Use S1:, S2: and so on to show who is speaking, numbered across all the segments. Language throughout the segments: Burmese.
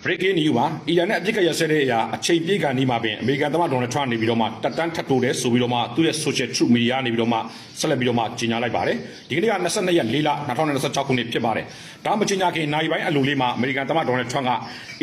S1: breaking news ပါအီရန်နဲ့အပြစ်ကရဆက်တဲ့အရာအချိန်ပြည့်ကန်ဒီမှာပင်အမေရိကန်သမ္မတဒေါ်နယ်ထရန့်နေပြီးတော့မှတက်တန်းထပ်တိုးတယ်ဆိုပြီးတော့မှသူ့ရဲ့ social truth media နေပြီးတော့မှဆက်လက်ပြီးတော့မှကြီးညာလိုက်ပါတယ်ဒီကနေ့က22ရက်4လ2026ခုနှစ်ဖြစ်ပါတယ်ဒါမှကြီးညာခင်နိုင်ပိုင်းအလိုလေးမှာအမေရိကန်သမ္မတဒေါ်နယ်ထရန့်ကအ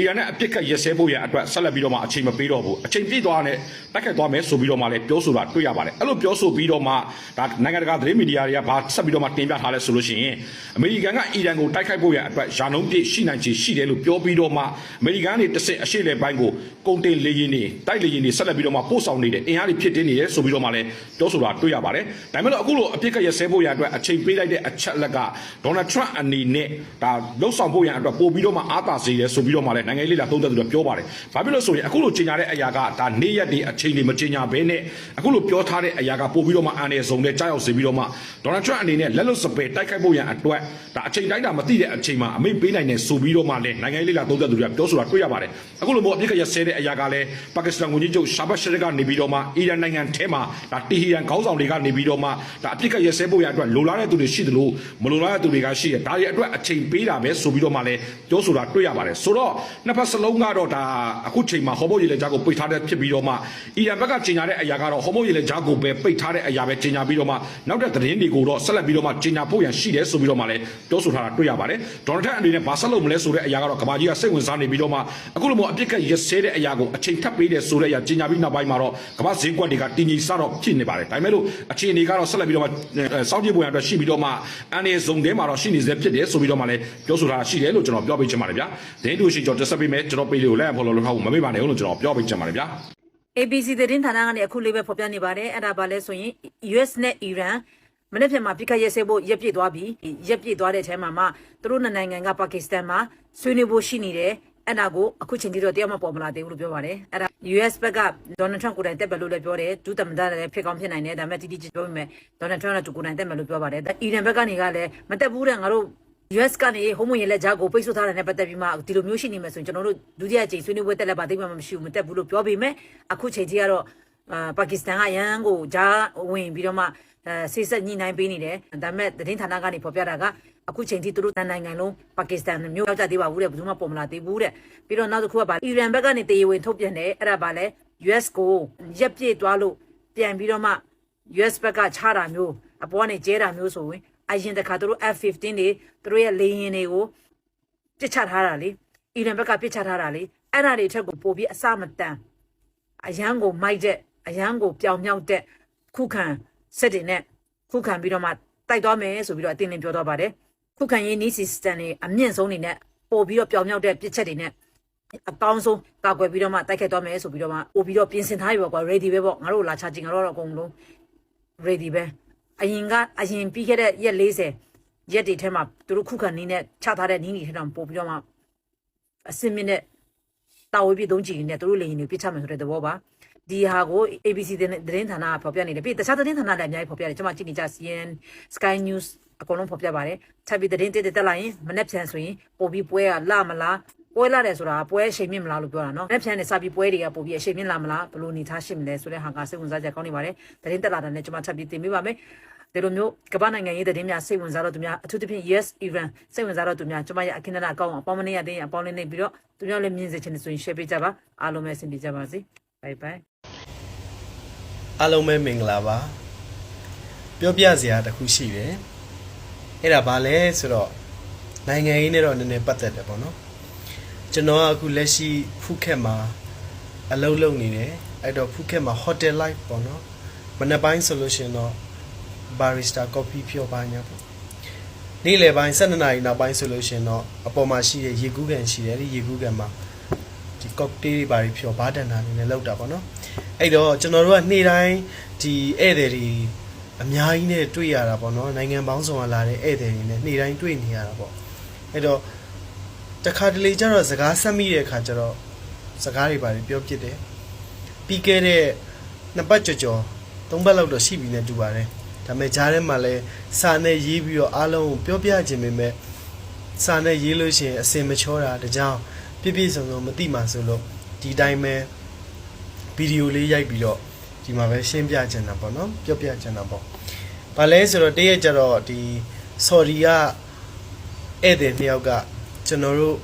S1: ီရန်နဲ့အပြစ်ကရဆက်ဖို့ရအတွက်ဆက်လက်ပြီးတော့မှအချိန်မပေးတော့ဘူးအချိန်ပြည့်သွားတဲ့တိုက်ခိုက်သွားမယ်ဆိုပြီးတော့မှလည်းပြောဆိုတာတွေ့ရပါတယ်အဲ့လိုပြောဆိုပြီးတော့မှဒါနိုင်ငံတကာသတင်းမီဒီယာတွေကဘာဆက်ပြီးတော့မှတင်ပြထားလဲဆိုလို့ရှိရင်အမေရိကန်ကအီရန်ကိုတိုက်ခိုက်ဖို့ရအတွက်ယာနှုံးပြည့်ရှိနိုင်ချေရှိတယ်လို့ပြောပြီးတော့မှအမေရိကန်ကနေတစ်ဆင့်အရှိလေပိုင်းကိုကုန်တင်လေရင်တွေတိုက်လေရင်တွေဆက်လက်ပြီးတော့မှပို့ဆောင်နေတယ်အင်အားတွေဖြစ်တင်းနေတယ်ဆိုပြီးတော့မှလည်းပြောဆိုတာတွေ့ရပါတယ်ဒါပေမဲ့အခုလိုအပြစ်ကရဆဲဖို့ရအတွက်အချိန်ပေးလိုက်တဲ့အချက်လက်ကဒေါ်နယ်ထရန့်အနေနဲ့ဒါလှုပ်ဆောင်ဖို့ရအတွက်ပို့ပြီးတော့မှအားသာစေတယ်ဆိုပြီးတော့မှလည်းနိုင်ငံရေးလာသုံးသပ်သူတွေပြောပါတယ်ဘာဖြစ်လို့ဆိုရင်အခုလိုချိန်ညာတဲ့အရာကဒါနေ့ရက်တွေအချိန်တွေမချိန်ညာဘဲနဲ့အခုလိုပြောထားတဲ့အရာကပို့ပြီးတော့မှအန်ရယ်စုံတဲ့ကြားရောက်စေပြီးတော့မှဒေါ်နယ်ထရန့်အနေနဲ့လက်လွတ်စပယ်တိုက်ခိုက်ဖို့ရအတွက်ဒါအချိန်တိုင်းတာမသိတဲ့အချိန်မှာအမိတ်ပေးနိုင်တယ်ဆိုပြီးတော့မှလည်းနိုင်ငံရေးလာသုံးသပ်သူတွေပြောဆိုတာတွေ့ရပါတယ်အခုလိုမျိုးအပြစ်ကရဆဲတဲ့အရာကလည်းပါကစ္စတန်ဝန်ကြီးချုပ်ရှာဘတ်ရှရစ်ကနေပြီးတော့မှအီရန်နိုင်ငံထဲမှာဒါတီဟီရန်ခေါင်းဆောင်တွေကနေပြီးတော့မှဒါအပြစ်ကရဆဲဖို့ရအတွက်လိုလားတဲ့သူတွေရှိသလိုမလိုလားတဲ့သူတွေကရှိတယ်ဒါတွေအတွက်အချိန်ပေးတာပဲဆိုပြီးတော့မှလည်းပြောဆိုတာတွေ့ရပါတယ်ဆိုတော့နှစ်ဖက်စလုံးကတော့ဒါအခုချိန်မှာဟော်ဘိုရေလက်ကြားကိုပိတ်ထားတဲ့ဖြစ်ပြီးတော့မှအီရန်ဘက်ကကြီးညာတဲ့အရာကတော့ဟော်ဘိုရေလက်ကြားကိုပဲပိတ်ထားတဲ့အရာပဲကြီးညာပြီးတော့မှနောက်တဲ့သတင်းတွေကိုတော့ဆက်လက်ပြီးတော့မှကြီးညာဖို့ရန်ရှိတယ်ဆိုပြီးတော့မှလည်းပြောဆိုထားတာတွေ့ရပါတယ်ဒေါ်နယ်ထရန့်အနေနဲ့ဘာဆက်လုပ်မလဲဆိုတဲ့အရာကတော့ကမ္ဘာကြီးကစိတ်ဝင်စားနေပြီးတော့မှအခုလိုမျိုးအပြစ်ကရဆဲတဲ့အရာကိုအချိန်ထပ်ပေးတယ်ဆိုတဲ့အရာကြီးညာပြီးနောက်ပိုင်းမှာတော့ကမ္ဘာဈေးကွက်တွေကတည်ငြိမ်စတော့ဖြစ်နေပါတယ်ဒါပေမဲ့လို့အခြေအနေကတော့ဆက်လက်ပြီးတော့မှစောင့်ကြည့်ဖို့ရအတွက်ရှိပြီးတော့မှအန်ရယ်ဇုံထဲမှာတော့ရှိနေစေဖြစ်တယ်ဆိုပြီးတော့မှလည်းပြောဆိုတာရှိတယ်လို့ကျွန်တော်ပြောပေးချင်ပါတယ်ဗျာဒင်းတူရှိကျွန်တော်တက်ဆက်ပေးမယ်ကျွန်တော်ပေးလေးကိုလည်းဖော်လို့လောက်မမေ့ပါနဲ့လို့ကျွန်တော်ပြောပေးချင်ပါတယ်ဗျာ
S2: ABC သတင်းဌာနကနေအခုလေးပဲဖော်ပြနေပါတယ်အဲ့ဒါဘာလဲဆိုရင် US နဲ့ Iran မနေ့ဖြန်မှာပြစ်ခတ်ရဲစဲဖို့ရက်ပြည့်သွားပြီရက်ပြည့်သွားတဲ့အချိန်မှာသူတို့နိုင်ငံကပါကစ္စတန်မှာဆွေးနွေးဖို့ရှိနေတယ်အဲ့ဒါကိုအခုချိန်ထိတော့တရားမပေါ်မလာသေးဘူးလို့ပြောပါတယ်အဲ့ဒါ US ဘက်ကဒေါ်နယ်ထရန့်ကိုယ်တိုင်တက်ပဲလို့လည်းပြောတယ်ဒုသမ္မတလည်းဖြစ်ကောင်းဖြစ်နိုင်တယ်ဒါပေမဲ့တိတိကျကျပြောမိမယ်ဒေါ်နယ်ထရန့်ကသူကိုယ်တိုင်တက်မယ်လို့ပြောပါတယ်အီရန်ဘက်ကနေကလည်းမတက်ဘူးတဲ့ငါတို့ US ကနေဟိုမွေရလက်ကြားကိုပိတ်ဆို့ထားတဲ့နဲ့ပတ်သက်ပြီးမှဒီလိုမျိုးရှိနေမယ်ဆိုရင်ကျွန်တော်တို့ဒုတိယအကြိမ်ဆွေးနွေးပွဲတက်လက်ပါသိမှမရှိဘူးမတက်ဘူးလို့ပြောပေမဲ့အခုချိန်ထိကတော့ပါကစ္စတန်ကရန်ကိုဂျာဝင်ပြီးတော့မှဆေးဆက်ညှိနှိုင်းပေးနေတယ်ဒါပေမဲ့သတင်းဌာနကနေဖော်ပြတာကအခုချိန်ထိသူတို့နိုင်ငံလုံးပါကစ္စတန်မျိုးရောက်ကြသေးပါဘူးတဲ့ဘယ်သူမှပေါ်မလာသေးဘူးတဲ့ပြီးတော့နောက်တစ်ခုကပါအီရန်ဘက်ကနေတရားဝင်ထုတ်ပြန်တယ်အဲ့ဒါပါလဲ US ကိုရက်ပြည့်သွားလို့ပြန်ပြီးတော့မှ US ဘက်ကချတာမျိုးအပေါ်ကနေကျဲတာမျိုးဆိုရင်အရင်တခါသူတို့ F-15 တွေသူတို့ရဲ့လေယာဉ်တွေကိုပစ်ချထားတာလေအီရန်ဘက်ကပစ်ချထားတာလေအဲ့ဒါတွေထက်ကိုပိုပြီးအစမတန်အရန်ကိုမိုက်တဲ့အရန်ကိုပြောင်မြောက်တဲ့ခုခံစစ်တွေနဲ့ခုခံပြီးတော့မှတိုက်သွားမယ်ဆိုပြီးတော့အတင်းလင်းပြောတော့ပါတယ်ခုခံရေးနီးစီစတန်တွေအမြင့်ဆုံးနေနဲ့ပို့ပြီးတော့ပြောင်မြောက်တဲ့ပြစ်ချက်တွေနဲ့အကောင်းဆုံးကာကွယ်ပြီးတော့မှတိုက်ခိုက်သွားမယ်ဆိုပြီးတော့မှပို့ပြီးတော့ပြင်ဆင်ထားပြီပေါ့ကွာ ready ပဲပေါ့ငါတို့လာချခြင်းကတော့အကုန်လုံး ready ပဲအရင်ပြီးခဲ့တဲ့ရက်40ရက်တွေထဲမှာသူတို့ခုခံနေနဲ့ချထားတဲ့နီးနီထဲတော့ပို့ပြီးတော့မှအစင်းမြင့်နဲ့တာဝေးပြီးသုံးကြည့်နေသူတို့လေရင်တွေပြစ်ချမယ်ဆိုတဲ့သဘောပါဒီဟာကို ABC သတင်းဌာနကဖော်ပြနေတယ်ပြီးတခြားသတင်းဌာနတွေအများကြီးဖော်ပြတယ်ကျွန်မကြည့်နေကြ CNN Sky News အကုန်လုံးဖော်ပြပါတယ်ထပ်ပြီးသတင်းတက်လာရင်မနေ့ဖြန်ဆိုရင်ပို့ပြီးပွဲကလာမလားပွဲလာတယ်ဆိုတာပွဲအချိန်မြင့်မလားလို့ပြောတာနော်မနေ့ဖြန်နဲ့စပြီးပွဲတွေကပို့ပြီးအချိန်မြင့်လာမလားဘယ်လိုနေထားရှိမလဲဆိုတဲ့ဟာကစိတ်ဝင်စားကြကောင်းနေပါတယ်သတင်းတက်လာတာနဲ့ကျွန်မထပ်ပြီးတင်ပေးပါမယ်ဒီလိုမျိုးကမ္ဘာနိုင်ငံရေးသတင်းများစိတ်ဝင်စားတော့သူများအထူးသဖြင့် US Iran စိတ်ဝင်စားတော့သူများကျွန်မရဲ့အခင်းအနာအကောင့်အပေါင်းမနေရတဲ့အပေါင်းလေးနေပြီးတော့သူများလည်းမြင်စေချင်တယ်ဆိုရင် share ပေးကြပါအားလုံးပဲအဆင်ပြေကြပါစေ bye bye
S3: အားလုံးပဲမင်္ဂလာပါပြောပြစရာတစ်ခုရှိတယ်အဲ့ဒါဘာလဲဆိုတော့နိုင်ငံရေးနဲ့တော့နည်းနည်းပတ်သက်တယ်ပေါ့နော်ကျွန်တော်ကအခုလက်ရှိဖူးခက်မှာအလုပ်လုပ်နေတယ်အဲ့တော့ဖူးခက်မှာ hotel life ပေါ့နော်မနေ့ပိုင်းဆိုလို့ရှိရင်တော့ barista coffee ဖြောပါညာပေါ့နေ့လယ်ပိုင်း12နာရီနောက်ပိုင်းဆိုလို့ရှိရင်တော့အပေါ်မှာရှိတဲ့ရေကူးကန်ရှိတယ်ဒီရေကူးကန်မှာဒီ cocktail တွေဘာတွေဖြောဘာတန်တာနေနဲ့လောက်တာပေါ့နော်အဲ့တော့ကျွန်တော်တို့ကနေ့တိုင်းဒီဧည့်သည်တွေအများကြီးနဲ့တွေ့ရတာပေါ့နော်နိုင်ငံပေါင်းစုံကလာတဲ့ဧည့်သည်တွေနဲ့နေ့တိုင်းတွေ့နေရတာပေါ့အဲ့တော့တခါတလေကျတော့စကားဆက်မိတဲ့အခါကျတော့စကားတွေဘာတွေပြောဖြစ်တယ်ပြီးခဲ့တဲ့2ပတ်ကျော်3ပတ်လောက်တော့ရှိပြီနဲ့တူပါတယ်ဒါပေမဲ့ဂျားထဲမှာလည်းစာနဲ့ရေးပြီးတော့အားလုံးကိုပြောပြခြင်းပဲမဲ့စာနဲ့ရေးလို့ရှိရင်အစင်မချောတာတကြောင်ပြည့်ပြည့်စုံစုံမသိမှဆိုလို့ဒီတိုင်းပဲဗီဒီယိုလေးရိုက်ပြီးတော့ဒီမှာပဲရှင်းပြချင်တာပေါ့နော်ပြောပြချင်တာပေါ့ဘာလဲဆိုတော့တရက်ကျတော့ဒီဆော်ဒီကဧည့်သည်နှစ်ယောက်ကကျွန်တော်တို့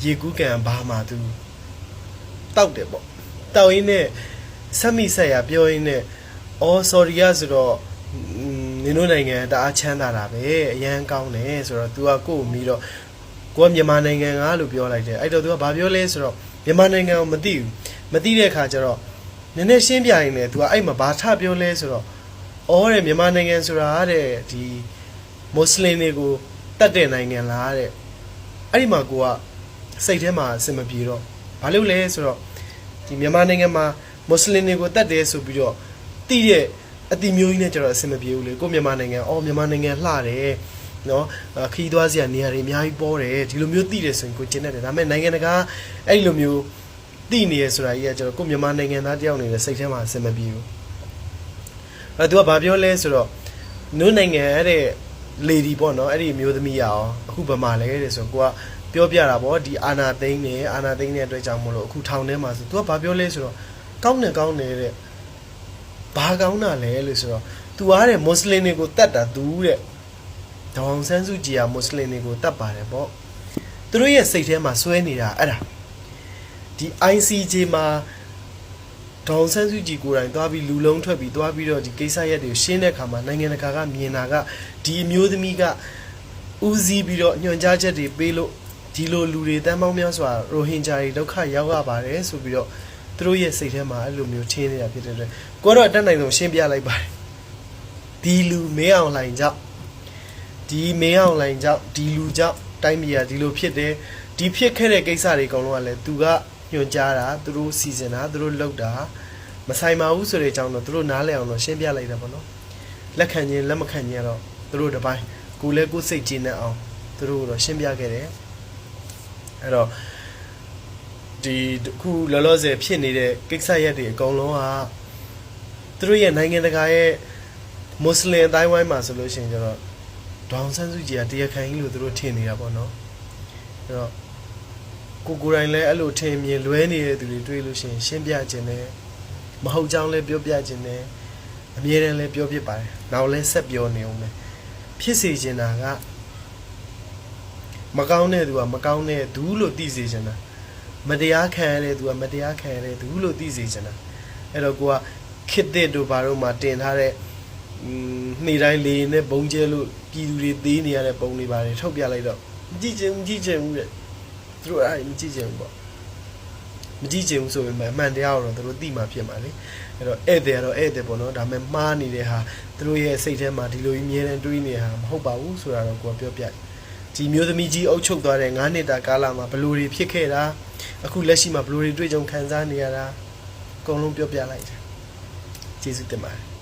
S3: ရေကူးကန်ဘာမှသူတောက်တယ်ပေါ့တောက်ရင်းနဲ့ဆက်မိဆက်ရပြောရင်းနဲ့အော် sorry ရဆိုတော့နင်တို့နိုင်ငံတအားချမ်းသာတာပဲအရန်ကောင်းတယ်ဆိုတော့ तू ကကို့မီတော့ကိုကမြန်မာနိုင်ငံကလို့ပြောလိုက်တယ်အဲ့တော့ तू ကဘာပြောလဲဆိုတော့မြန်မာနိုင်ငံကိုမသိဘူးမသိတဲ့အခါကျတော့နည်းနည်းရှင်းပြရင်လည်း तू ကအဲ့မှာဘာထပြောလဲဆိုတော့အော်တဲ့မြန်မာနိုင်ငံဆိုတာတဲ့ဒီမွတ်စလင်တွေကိုတတ်တဲ့နိုင်ငံလားတဲ့အဲ့ဒီမှာကိုကစိတ်ထဲမှာအဆင်မပြေတော့ဘာလို့လဲဆိုတော့ဒီမြန်မာနိုင်ငံမှာမွတ်စလင်တွေကိုတတ်တယ်ဆိုပြီးတော့တိတဲ့အတိမျိုးကြီးနဲ့ကျတော့အဆင်မပြေဘူးလေကိုမြန်မာနိုင်ငံအော်မြန်မာနိုင်ငံလှတယ်နော်ခီးသွားစရာနေရာတွေအများကြီးပေါ်တယ်ဒီလိုမျိုးတိတယ်ဆိုရင်ကိုကျင်းတတ်တယ်ဒါပေမဲ့နိုင်ငံတကာအဲ့ဒီလိုမျိုးတိနေရဆိုတာကြီးကကျတော့ကိုမြန်မာနိုင်ငံသားတယောက်နေတဲ့စိတ်ထဲမှာအဆင်မပြေဘူးအဲ့သူကဘာပြောလဲဆိုတော့နုနိုင်ငံအဲ့တဲ့ lady ပေါ့နော်အဲ့ဒီမျိုးသမီးရအောင်အခုဗမာလဲတဲ့ဆိုတော့ကိုကပြောပြတာပေါ့ဒီအာနာသိန်းနဲ့အတွက်ကြောင့်မလို့အခုထောင်ထဲမှာဆိုသူကဘာပြောလဲဆိုတော့ကောင်းတယ်တဲ့ဘာကောင်းတာလဲလို့ဆိုတော့ तू အားတဲ့မွတ်စလင်တွေကိုတတ်တာ तू တဲ့ဒေါအောင်ဆန်းစုကြည်ကမွတ်စလင်တွေကိုတတ်ပါတယ်ပေါ့သူတို့ရဲ့စိတ်ထဲမှာစွဲနေတာအဲ့ဒါဒီ ICJ မှာဒေါအောင်ဆန်းစုကြည်ကိုယ်တိုင်သွားပြီးလူလုံးထွက်ပြီးသွားပြီးတော့ဒီကိစ္စရက်တွေကိုရှင်းတဲ့အခါမှာနိုင်ငံတကာကမြင်တာကဒီအမျိုးသမီးကဦးစီးပြီးတော့ညွှန်ကြားချက်တွေပေးလို့ဒီလိုလူတွေတန်းပေါင်းများစွာရိုဟင်ဂျာတွေဒုက္ခရောက်ရပါတယ်ဆိုပြီးတော့သူတို့ရဲ့စိတ်ထဲမှာအဲ့လိုမျိုးထင်းနေတာဖြစ်တဲ့အတွက်ကိုတော့အတက်နိုင်ဆုံးရှင်းပြလိုက်ပါတယ်ဒီလူမင်းအောင်လှိုင်ကြောင့်ဒီမင်းအောင်လှိုင်ကြောင့်ဒီလူကြောင့်တိုင်းပြည်ကဒီလိုဖြစ်တယ်ဒီဖြစ်ခဲ့တဲ့ကိစ္စတွေအကုန်လုံးကလည်းသူကညွှန်ကြားတာသူတို့စီစဉ်တာသူတို့လုပ်တာမဆိုင်ပါဘူးဆိုတဲ့အကြောင်းတော့သူတို့နားလည်အောင်တော့ရှင်းပြလိုက်တာပေါ့နော်လက်ခံခြင်းလက်မခံခြင်းကတော့သူတို့တစ်ပိုင်းကိုလည်းကိုယ်စိတ်ကြည်နေအောင်သူတို့တော့ရှင်းပြခဲ့တယ်အဲ့တော့ဒီခုလောလောဆယ်ဖြစ်နေတဲ့ကိစ္စရက်တွေအကုန်လုံးကသူတို့ရဲ့နိုင်ငံတကာရဲ့မွတ်စလင်အတိုင်းဝိုင်းမှာဆိုလို့ရှိရင်ကျတော့ဒေါအောင်ဆန်းစုကြည်ကတရားခံကြီးလို့သူတို့ထင်နေတာပေါ့နော်အဲ့တော့ကိုယ်တိုင်လည်းအဲ့လိုထင်မြင်လွဲနေတဲ့သူတွေတွေ့လို့ရှိရင်ရှင်းပြခြင်းနဲ့မဟုတ်ကြောင်းလည်းပြောပြခြင်းနဲ့အမြဲတမ်းလည်းပြောပြပါတယ်နောက်လည်းဆက်ပြောနေအောင်ပဲဖြစ်စေချင်တာကမကောင်းတဲ့သူကမကောင်းတဲ့သူလို့သိစေချင်တာမတရားခံရတဲ့သူကမတရားခံရတဲ့သူလို့သိစေချင်တာအဲ့တော့ကိုကခစ်တဲ့တို့ဘာလို့မှတင်ထားတဲ့နေ့တိုင်းလေနဲ့ဘုံကျဲလို့ပြည်သူတွေသေးနေရတဲ့ပုံတွေပါတယ်ထုတ်ပြလိုက်တော့မကြည့်ချင်ဘူးတဲ့သူတို့အဲ့မကြည့်ချင်ဘူးပေါ့မကြည့်ချင်ဘူးဆိုပေမဲ့အမှန်တရားတော့သူတို့သိမှဖြစ်မှာလေအဲ့တော့ဧည့်သည်ကတော့ဧည့်သည်ပေါ့နော်ဒါပေမဲ့မှားနေတဲ့ဟာသူတို့ရဲ့စိတ်ထဲမှာဒီလိုကြီးမြဲတမ်းတွေးနေတာမဟုတ်ပါဘူးဆိုတာတော့ကိုကပြောပြဒီမျိုးသမီးကြီးအုပ်ချုပ်သွားတဲ့9နှစ်တာကာလမှာဘယ်လိုတွေဖြစ်ခဲ့တာအခုလက်ရှိမှာဘယ်လိုတွေတွေ့ကြုံခံစားနေရတာအကုန်လုံးပြောပြလိုက်တယ်ကျေးဇူးတင်ပါတယ်